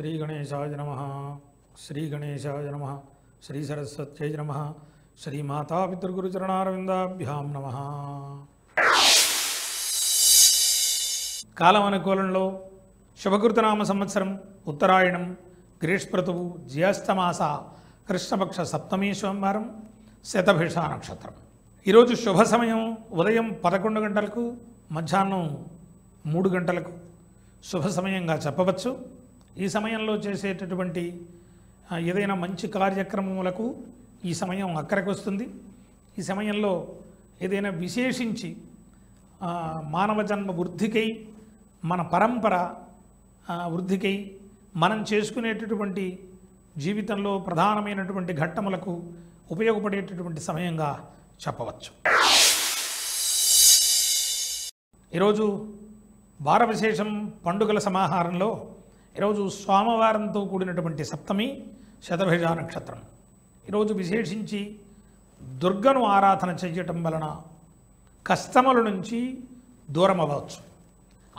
श्री गणेशाय नमः श्री गणेशाय नमः श्री सरस्वत्यै नमः श्री माता पितृगुरुचरणारविंदाभ्यां नमः। కాలం అనుకూలంలో శుభకృతనామ సంవత్సరం ఉత్తరాయణం గ్రీష్మఋతువు జ్యేష్ఠమాస కృష్ణపక్ష సప్తమి సోమవారం శతభిష నక్షత్రం। ఈరోజు శుభ సమయం ఉదయం 11 గంటలకు మధ్యాహ్నం 3 గంటలకు శుభ సమయంగా చెప్పవచ్చు। ఈ సమయంలో చేసేటటువంటి ఏదైనా మంచి కార్యక్రమములకు ఈ సమయం అక్కరకు వస్తుంది। ఈ సమయంలో ఏదైనా విశేషించి మానవ జన్మ వృద్ధికై మన పరంపర వృద్ధికై మనం చేసుకునేటటువంటి జీవితంలో ప్రధానమైనటువంటి ఘట్టములకు ఉపయోగపడేటటువంటి సమయంగా చెప్పవచ్చు। ఈరోజు వార విశేషం పండుగల సమాహారంలో ఈరోజు సోమవారంతో కూడినటువంటి సప్తమి శతభిష నక్షత్రం। ఈరోజు విశేషించి దుర్గను ఆరాధన చేయటం వలన కష్టముల నుంచి దూరం అవ్వచ్చు।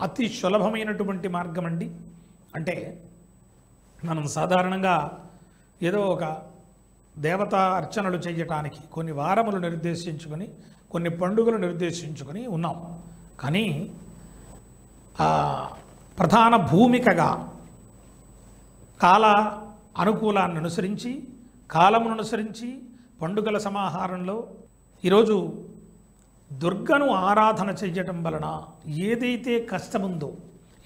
అతి సులభమైనటువంటి మార్గం అండి। అంటే మనం సాధారణంగా ఏదో ఒక దేవతా అర్చనలు చేయటానికి కొన్ని వారములు నిర్దేశించుకొని కొన్ని పండుగలు నిర్దేశించుకొని ఉన్నాం। కానీ ప్రధాన భూమికగా కాల అనుకూలాన్ని అనుసరించి కాలమును అనుసరించి పండుగల సమాహారంలో ఈరోజు దుర్గను ఆరాధన చేయటం వలన ఏదైతే కష్టముందో,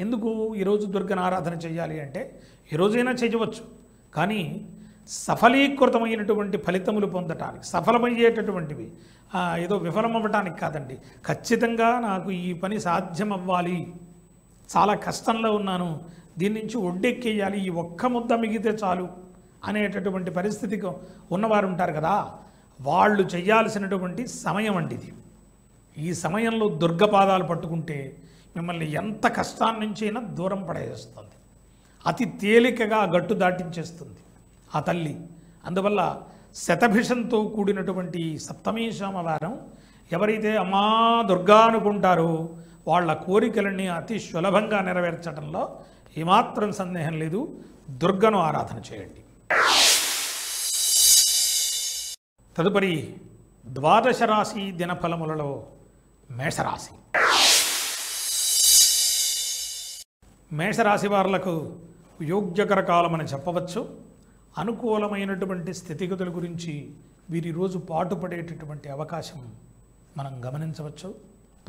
ఎందుకు ఈరోజు దుర్గను ఆరాధన చేయాలి అంటే ఈరోజైనా చేయవచ్చు, కానీ సఫలీకృతమైనటువంటి ఫలితములు పొందటానికి సఫలమయ్యేటటువంటివి ఏదో విఫలమవ్వటానికి కాదండి। ఖచ్చితంగా నాకు ఈ పని సాధ్యం అవ్వాలి, చాలా కష్టంలో ఉన్నాను, దీని నుంచి ఒడ్డెక్కేయాలి, ఈ ఒక్క ముద్ద మిగితే చాలు అనేటటువంటి పరిస్థితికి ఉన్నవారు ఉంటారు కదా, వాళ్ళు చేయాల్సినటువంటి సమయం అండి ఇది। ఈ సమయంలో దుర్గపాదాలు పట్టుకుంటే మిమ్మల్ని ఎంత కష్టాన్ని నుంచైనా దూరం పడేస్తుంది, అతి తేలికగా గట్టు దాటించేస్తుంది ఆ తల్లి। అందువల్ల శతభిషంతో కూడినటువంటి సప్తమి సోమవారం ఎవరైతే అమ్మా దుర్గా అనుకుంటారో వాళ్ళ కోరికలన్నీ అతి సులభంగా నెరవేర్చడంలో ఏమాత్రం సందేహం లేదు। దుర్గను ఆరాధన చేయండి। తదుపరి ద్వాదశ రాశి దినఫలములలో మేషరాశి। మేషరాశి వారులకు యోగ్యకర కాలమని చెప్పవచ్చు। అనుకూలమైనటువంటి స్థితిగతుల గురించి వీరి రోజు పాటుపడేటటువంటి అవకాశం మనం గమనించవచ్చు।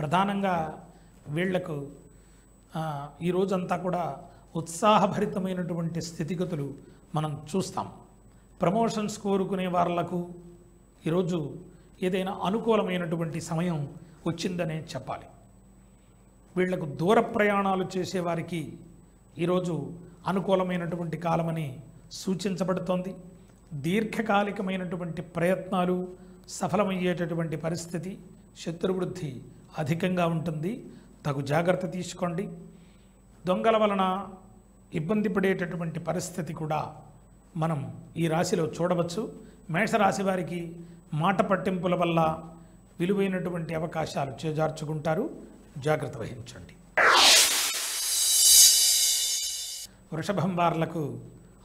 ప్రధానంగా వీళ్లకు ఈ రోజంతా కూడా ఉత్సాహభరితమైనటువంటి స్థితిగతులు మనం చూస్తాం। ప్రమోషన్స్ కోరుకునే వాళ్లకు ఈరోజు ఏదైనా అనుకూలమైనటువంటి సమయం వచ్చిందనే చెప్పాలి। వీళ్లకు దూర ప్రయాణాలు చేసేవారికి ఈరోజు అనుకూలమైనటువంటి కాలమని సూచించబడుతోంది। దీర్ఘకాలికమైనటువంటి ప్రయత్నాలు సఫలమయ్యేటటువంటి పరిస్థితి, శత్రువృద్ధి అధికంగా ఉంటుంది, తగు జాగ్రత్త తీసుకోండి। దొంగల వలన ఇబ్బంది పడేటటువంటి పరిస్థితి కూడా మనం ఈ రాశిలో చూడవచ్చు। మేషరాశి వారికి మాట పట్టింపుల వల్ల విలువైనటువంటి అవకాశాలు చేజార్చుకుంటారు, జాగ్రత్త వహించండి। వృషభం వార్లకు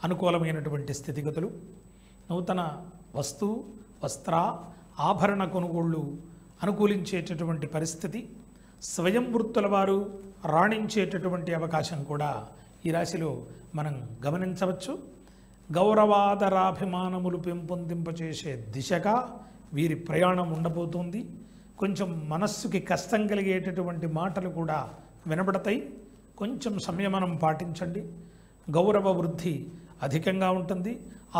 అనుకూలమైనటువంటి స్థితిగతులు, నూతన వస్తు వస్త్ర ఆభరణ కొనుగోళ్లు అనుకూలించేటటువంటి పరిస్థితి, స్వయం వృత్తుల వారు రాణించేటటువంటి అవకాశం కూడా ఈ రాశిలో మనం గమనించవచ్చు। గౌరవాదరాభిమానములు పెంపొందింపచేసే దిశగా వీరి ప్రయాణం ఉండబోతోంది। కొంచెం మనస్సుకి కష్టం కలిగేటటువంటి మాటలు కూడా వినబడతాయి, కొంచెం సంయమనం పాటించండి। గౌరవ వృద్ధి అధికంగా ఉంటుంది।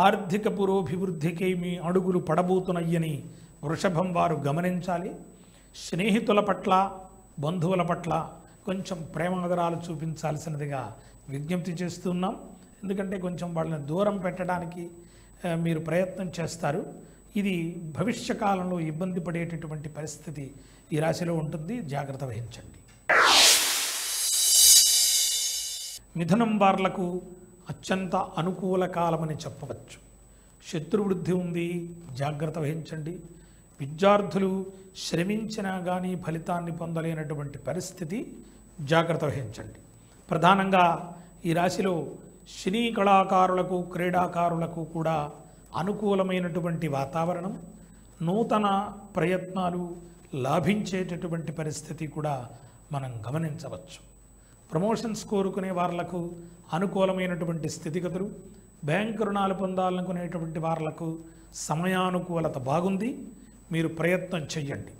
ఆర్థిక పురోభివృద్ధికి మీ అడుగులు పడబోతున్నాయని వృషభం వారు గమనించాలి। స్నేహితుల పట్ల బంధువుల పట్ల కొంచెం ప్రేమాదరాలు చూపించాల్సినదిగా విజ్ఞప్తి చేస్తున్నాం, ఎందుకంటే కొంచెం వాళ్ళని దూరం పెట్టడానికి మీరు ప్రయత్నం చేస్తారు। ఇది భవిష్యకాలంలో ఇబ్బంది పడేటటువంటి పరిస్థితి ఈ రాశిలో ఉంటుంది, జాగ్రత్త వహించండి। మిథునం వార్లకు అత్యంత అనుకూల కాలమని చెప్పవచ్చు। శత్రువృద్ధి ఉంది, జాగ్రత్త వహించండి। విద్యార్థులు శ్రమించినా కానీ ఫలితాన్ని పొందలేనటువంటి పరిస్థితి, జాగ్రత్త వహించండి। ప్రధానంగా ఈ రాశిలో సినీ కళాకారులకు క్రీడాకారులకు కూడా అనుకూలమైనటువంటి వాతావరణం, నూతన ప్రయత్నాలు లాభించేటటువంటి పరిస్థితి కూడా మనం గమనించవచ్చు. ప్రమోషన్స్ కోరుకునే వాళ్లకు అనుకూలమైనటువంటి స్థితిగతులు, బ్యాంకు రుణాలు పొందాలనుకునేటువంటి వాళ్లకు సమయానుకూలత బాగుంది. మీరు ప్రయత్నం చెయ్యండి.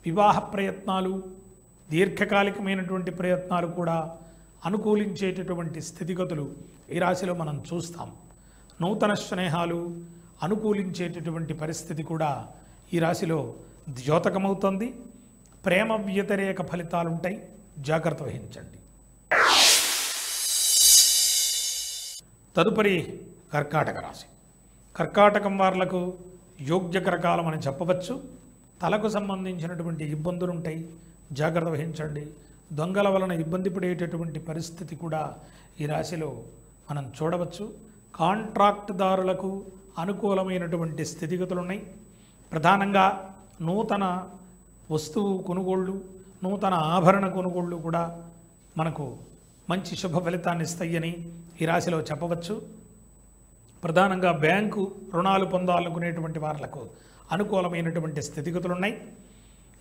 వివాహ ప్రయత్నాలు, దీర్ఘకాలికమైనటువంటి ప్రయత్నాలు కూడా అనుకూలించేటటువంటి స్థితిగతులు ఈ రాశిలో మనం చూస్తాం. నూతన స్నేహాలు అనుకూలించేటటువంటి పరిస్థితి కూడా ఈ రాశిలో ద్యోతకమవుతుంది. ప్రేమ వ్యతిరేక ఫలితాలుంటాయి, జాగ్రత్త వహించండి. తదుపరి కర్కాటక రాశి. కర్కాటకం వాళ్లకు యోగ్యకరకాలం అని చెప్పవచ్చు. తలకు సంబంధించినటువంటి ఇబ్బందులు ఉంటాయి, జాగ్రత్త వహించండి. దొంగల వలన ఇబ్బంది పడేటటువంటి పరిస్థితి కూడా ఈ రాశిలో మనం చూడవచ్చు. కాంట్రాక్టుదారులకు అనుకూలమైనటువంటి స్థితిగతులు ఉన్నాయి. ప్రధానంగా నూతన వస్తువు కొనుగోళ్ళు, నూతన ఆభరణ కొనుగోళ్ళు కూడా మనకు మంచి శుభ ఫలితాన్ని ఇస్తాయని ఈ రాశిలో చెప్పవచ్చు. ప్రధానంగా బ్యాంకు రుణాలు పొందాలనుకునేటువంటి వాళ్లకు అనుకూలమైనటువంటి స్థితిగతులు ఉన్నాయి.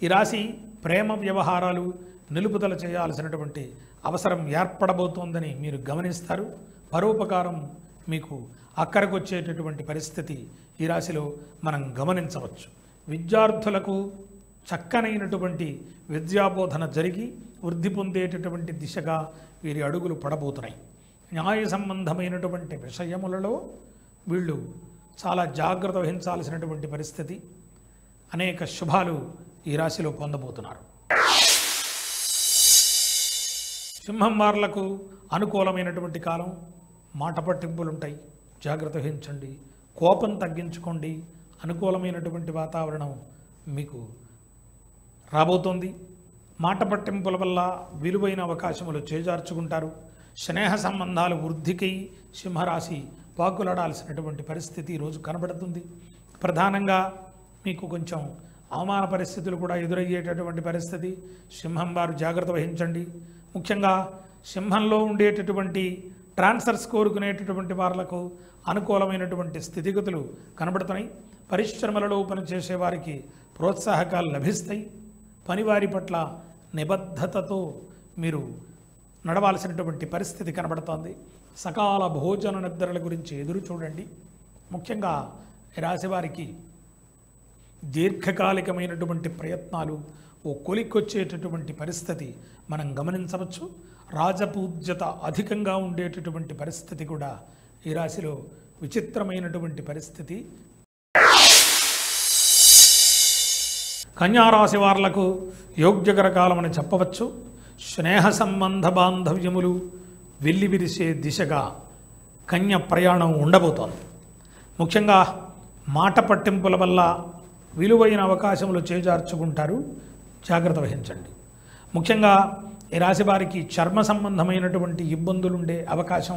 ఈ రాశి ప్రేమ వ్యవహారాలు నిలుపుదల చేయాల్సినటువంటి అవసరం ఏర్పడబోతోందని మీరు గమనిస్తారు. పరోపకారం మీకు అక్కడికి వచ్చేటటువంటి పరిస్థితి ఈ రాశిలో మనం గమనించవచ్చు. విద్యార్థులకు చక్కనైనటువంటి విద్యాబోధన జరిగి వృద్ధి పొందేటటువంటి దిశగా వీరి అడుగులు పడబోతున్నాయి. న్యాయ సంబంధమైనటువంటి విషయములలో వీళ్ళు చాలా జాగ్రత్త వహించాల్సినటువంటి పరిస్థితి. అనేక శుభాలు ఈ రాశిలో పొందబోతున్నారు. సింహం వార్లకు అనుకూలమైనటువంటి కాలం. మాట పట్టింపులు ఉంటాయి, జాగ్రత్త వహించండి. కోపం తగ్గించుకోండి. అనుకూలమైనటువంటి వాతావరణం మీకు రాబోతోంది. మాట పట్టింపుల వల్ల విలువైన అవకాశములు చేజార్చుకుంటారు. స్నేహ సంబంధాలు వృద్ధికై సింహరాశి పాకులాడాల్సినటువంటి పరిస్థితి ఈరోజు కనబడుతుంది. ప్రధానంగా మీకు కొంచెం అవమాన పరిస్థితులు కూడా ఎదురయ్యేటటువంటి పరిస్థితి. సింహం వారు జాగ్రత్త వహించండి. ముఖ్యంగా సింహంలో ఉండేటటువంటి ట్రాన్స్ఫర్స్ కోరుకునేటటువంటి వాళ్లకు అనుకూలమైనటువంటి స్థితిగతులు కనబడుతున్నాయి. పరిశ్రమలలో పనిచేసే వారికి ప్రోత్సాహకాలు లభిస్తాయి. పనివారి పట్ల నిబద్ధతతో మీరు నడవాల్సినటువంటి పరిస్థితి కనబడుతోంది. సకాల భోజన నిద్రల గురించి ఎదురు చూడండి. ముఖ్యంగా రాశివారికి దీర్ఘకాలికమైనటువంటి ప్రయత్నాలు ఓ కొలిక్కొచ్చేటటువంటి పరిస్థితి మనం గమనించవచ్చు. రాజపూజ్యత అధికంగా ఉండేటటువంటి పరిస్థితి కూడా ఈ రాశిలో విచిత్రమైనటువంటి పరిస్థితి. కన్యారాశి వార్లకు యోగ్యకర కాలం అని చెప్పవచ్చు. స్నేహ సంబంధ బాంధవ్యములు వెల్లివిరిసే దిశగా కన్య ప్రయాణం ఉండబోతోంది. ముఖ్యంగా మాట పట్టింపుల వల్ల విలువైన అవకాశములు చేజార్చుకుంటారు, జాగ్రత్త వహించండి. ముఖ్యంగా ఈ రాశి వారికి చర్మ సంబంధమైనటువంటి ఇబ్బందులు ఉండే అవకాశం,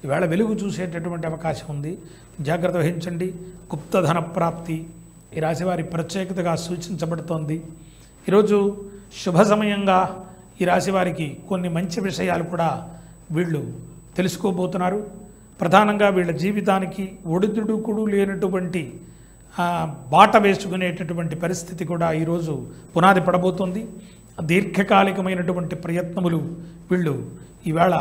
ఈవేళ వెలుగు చూసేటటువంటి అవకాశం ఉంది, జాగ్రత్త వహించండి. గుప్తధన ప్రాప్తి ఈ రాశివారి ప్రత్యేకతగా సూచించబడుతోంది. ఈరోజు శుభ సమయంగా ఈ రాశివారికి కొన్ని మంచి విషయాలు కూడా వీళ్ళు తెలుసుకోబోతున్నారు. ప్రధానంగా వీళ్ళ జీవితానికి ఒడిదుడుకుడు లేనటువంటి బాట వేసుకునేటటువంటి పరిస్థితి కూడా ఈరోజు పునాది పడబోతోంది. దీర్ఘకాలికమైనటువంటి ప్రయత్నములు వీళ్ళు ఈవేళ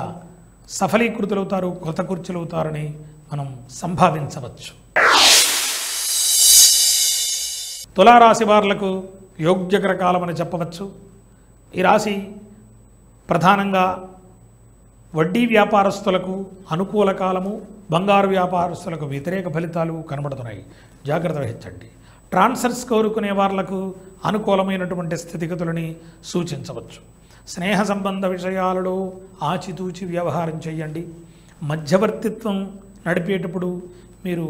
సఫలీకృతులవుతారు, కృతకృత్యులవుతారని మనం సంభావించవచ్చు. తులారాశి వారులకు యోగ్యకర కాలం అని చెప్పవచ్చు. ఈ రాశి ప్రధానంగా వడ్డీ వ్యాపారస్తులకు అనుకూల కాలము, బంగారు వ్యాపారస్తులకు వ్యతిరేక ఫలితాలు కనబడుతున్నాయి, జాగ్రత్త వహించండి. ట్రాన్స్ఫర్స్ కోరుకునే వాళ్లకు అనుకూలమైనటువంటి స్థితిగతులని సూచించవచ్చు. స్నేహ సంబంధ విషయాలలో ఆచితూచి వ్యవహారం చేయండి. మధ్యవర్తిత్వం నడిపేటప్పుడు మీరు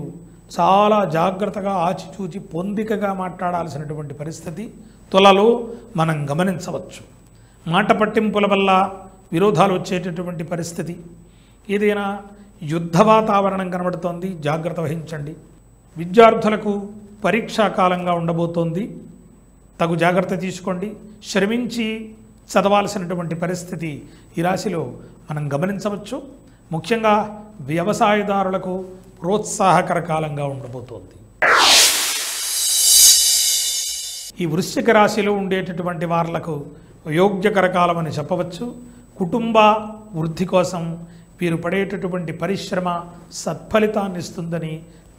చాలా జాగ్రత్తగా ఆచితూచి పొందికగా మాట్లాడాల్సినటువంటి పరిస్థితి తులలో మనం గమనించవచ్చు. మాట పట్టింపుల వల్ల విరోధాలు వచ్చేటటువంటి పరిస్థితి, ఏదైనా యుద్ధ వాతావరణం కనబడుతోంది, జాగ్రత్త వహించండి. విద్యార్థులకు పరీక్షా కాలంగా ఉండబోతోంది, తగు జాగ్రత్త తీసుకోండి. శ్రమించి చదవాల్సినటువంటి పరిస్థితి ఈ రాశిలో మనం గమనించవచ్చు. ముఖ్యంగా వ్యవసాయదారులకు ప్రోత్సాహకర కాలంగా ఉండబోతోంది. ఈ వృశ్చిక రాశిలో ఉండేటటువంటి వాళ్లకు యోగ్యకర కాలం అని చెప్పవచ్చు. కుటుంబ వృద్ధి కోసం వీరు పడేటటువంటి పరిశ్రమ సత్ఫలితాన్ని ఇస్తుందని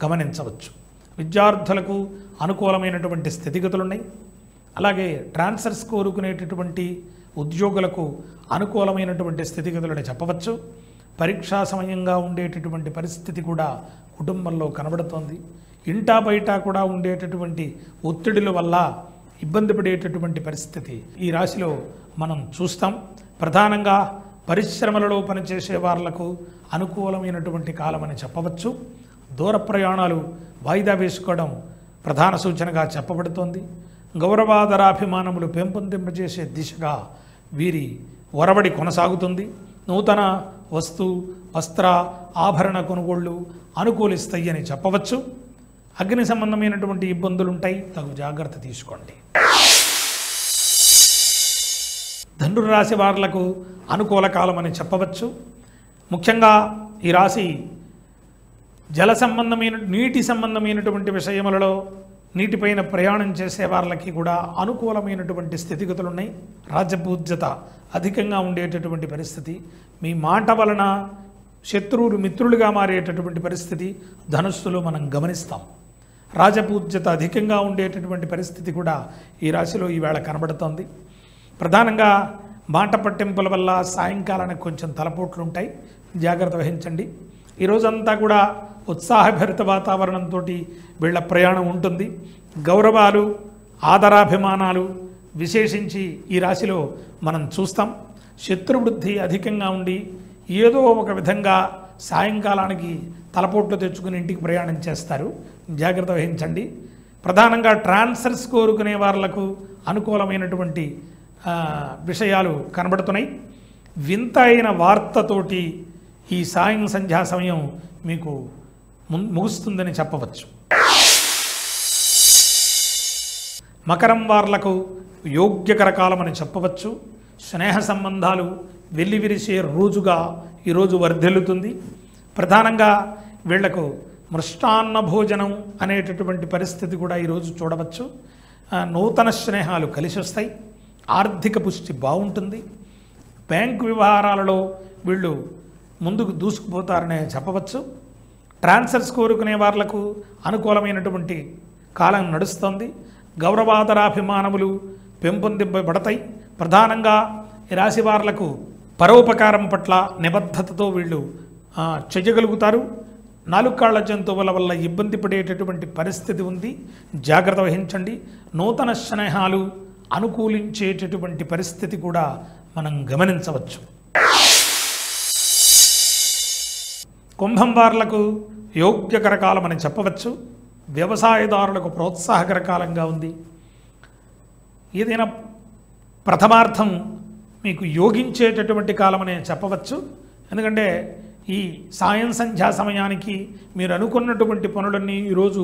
గమనించవచ్చు. విద్యార్థులకు అనుకూలమైనటువంటి స్థితిగతులు ఉన్నాయి. అలాగే ట్రాన్స్ఫర్స్ కోరుకునేటటువంటి ఉద్యోగులకు అనుకూలమైనటువంటి స్థితిగతులని చెప్పవచ్చు. పరీక్షా సమయంగా ఉండేటటువంటి పరిస్థితి కూడా కుటుంబంలో కనబడుతోంది. ఇంటా బయట కూడా ఉండేటటువంటి ఒత్తిడిల వల్ల ఇబ్బంది పడేటటువంటి పరిస్థితి ఈ రాశిలో మనం చూస్తాం. ప్రధానంగా పరిశ్రమలలో పనిచేసే వాళ్లకు అనుకూలమైనటువంటి కాలం అని చెప్పవచ్చు. దూర ప్రయాణాలు వాయిదా వేసుకోవడం ప్రధాన సూచనగా చెప్పబడుతోంది. గౌరవాదరాభిమానములు పెంపొందింపజేసే దిశగా వీరి ఒరవడి కొనసాగుతుంది. నూతన వస్త్ర ఆభరణ కొనుగోళ్లు అనుకూలిస్తాయి అని చెప్పవచ్చు. అగ్ని సంబంధమైనటువంటి ఇబ్బందులుంటాయి, తగు జాగ్రత్త తీసుకోండి. ధనుర్రాశి వాళ్లకు అనుకూల కాలం అని చెప్పవచ్చు. ముఖ్యంగా ఈ రాశి నీటి సంబంధమైనటువంటి విషయములలో నీటిపైన ప్రయాణం చేసే వాళ్ళకి కూడా అనుకూలమైనటువంటి స్థితిగతులు ఉన్నాయి. రాజపూజ్యత అధికంగా ఉండేటటువంటి పరిస్థితి, మీ మాట వలన శత్రువులు మిత్రులుగా మారేటటువంటి పరిస్థితి ధనుస్సులో మనం గమనిస్తాం. రాజపూజ్యత అధికంగా ఉండేటటువంటి పరిస్థితి కూడా ఈ రాశిలో ఈవేళ కనబడుతోంది. ప్రధానంగా మాట పట్టింపుల వల్ల సాయంకాలానికి కొంచెం తలపోట్లు ఉంటాయి, జాగ్రత్త వహించండి. ఈరోజంతా కూడా ఉత్సాహభరిత వాతావరణంతో వీళ్ళ ప్రయాణం ఉంటుంది. గౌరవాలు ఆదరాభిమానాలు విశేషించి ఈ రాశిలో మనం చూస్తాం. శత్రువృద్ధి అధికంగా ఉండి ఏదో ఒక విధంగా సాయంకాలానికి తలపోట్లు తెచ్చుకుని ఇంటికి ప్రయాణం చేస్తారు, జాగ్రత్త వహించండి. ప్రధానంగా ట్రాన్స్ఫర్స్ కోరుకునే వాళ్లకు అనుకూలమైనటువంటి విషయాలు కనబడుతున్నాయి. వింత అయిన వార్తతోటి ఈ సంధ్యా సమయం మీకు ముగుస్తుందని చెప్పవచ్చు. మకరం వార్లకు యోగ్యకర కాలం అని చెప్పవచ్చు. స్నేహ సంబంధాలు వెల్లివిరిసే రోజుగా ఈరోజు వర్ధిల్లుతుంది. ప్రధానంగా వీళ్లకు మృష్టాన్న భోజనం అనేటటువంటి పరిస్థితి కూడా ఈరోజు చూడవచ్చు. నూతన స్నేహాలు కలిసి వస్తాయి. ఆర్థిక పుష్టి బాగుంటుంది. బ్యాంకు వ్యవహారాలలో వీళ్ళు ముందుకు దూసుకుపోతారనే చెప్పవచ్చు. ట్రాన్స్ఫర్స్ కోరుకునే వాళ్లకు అనుకూలమైనటువంటి కాలం నడుస్తుంది. గౌరవాదరాభిమానములు పెంపొందింపబడతాయి. ప్రధానంగా ఈ రాశి వాళ్లకు పరోపకారం పట్ల నిబద్ధతతో వీళ్ళు చేయగలుగుతారు. నాలుకాళ్ల జంతువుల వల్ల ఇబ్బంది పడేటటువంటి పరిస్థితి ఉంది, జాగ్రత్త వహించండి. నూతన స్నేహాలు అనుకూలించేటటువంటి పరిస్థితి కూడా మనం గమనించవచ్చు. కుంభం వార్లకు యోగ్యకర కాలం అని చెప్పవచ్చు. వ్యవసాయదారులకు ప్రోత్సాహకర కాలంగా ఉంది. ఏదైనా ప్రథమార్థం మీకు యోగించేటటువంటి కాలమనే చెప్పవచ్చు. ఎందుకంటే ఈ సంధ్యా సమయానికి మీరు అనుకున్నటువంటి పనులన్నీ ఈరోజు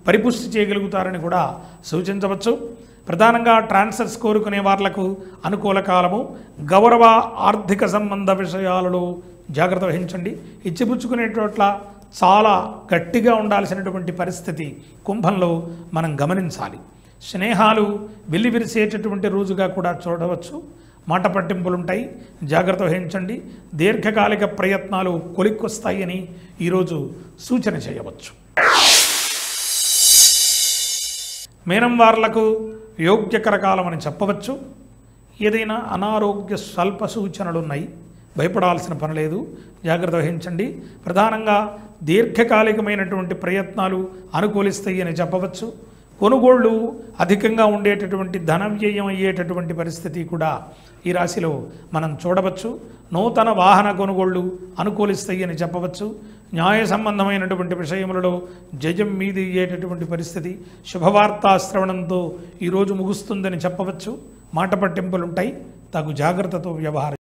పరిపుష్టి చేయగలుగుతారని కూడా సూచించవచ్చు. ప్రధానంగా ట్రాన్స్ఫర్స్ కోరుకునే వాళ్లకు అనుకూల కాలము. గౌరవ ఆర్థిక సంబంధ విషయాలలో జాగ్రత్త వహించండి. ఇచ్చిపుచ్చుకునే చోట్ల చాలా గట్టిగా ఉండాల్సినటువంటి పరిస్థితి కుంభంలో మనం గమనించాలి. స్నేహాలు వెల్లివిరిసేటటువంటి రోజుగా కూడా చూడవచ్చు. మాట పట్టింపులుంటాయి, జాగ్రత్త వహించండి. దీర్ఘకాలిక ప్రయత్నాలు కొలిక్కొస్తాయని ఈరోజు సూచన చేయవచ్చు. మీనం వార్లకు యోగ్యకర కాలం అని చెప్పవచ్చు. ఏదైనా అనారోగ్య స్వల్ప సూచనలు ఉన్నాయి, భయపడాల్సిన పని లేదు, జాగ్రత్త వహించండి. ప్రధానంగా దీర్ఘకాలికమైనటువంటి ప్రయత్నాలు అనుకూలిస్తాయి అని చెప్పవచ్చు. కొనుగోళ్లు అధికంగా ఉండేటటువంటి ధన వ్యయం అయ్యేటటువంటి పరిస్థితి కూడా ఈ రాశిలో మనం చూడవచ్చు. నూతన వాహన కొనుగోళ్లు అనుకూలిస్తాయి అని చెప్పవచ్చు. న్యాయ సంబంధమైనటువంటి విషయములలో జయం మీది అయ్యేటటువంటి పరిస్థితి శుభవార్తా శ్రవణంతో ఈరోజు ముగుస్తుందని చెప్పవచ్చు. మాట పట్టింపులుంటాయి, తగు జాగ్రత్తతో వ్యవహారం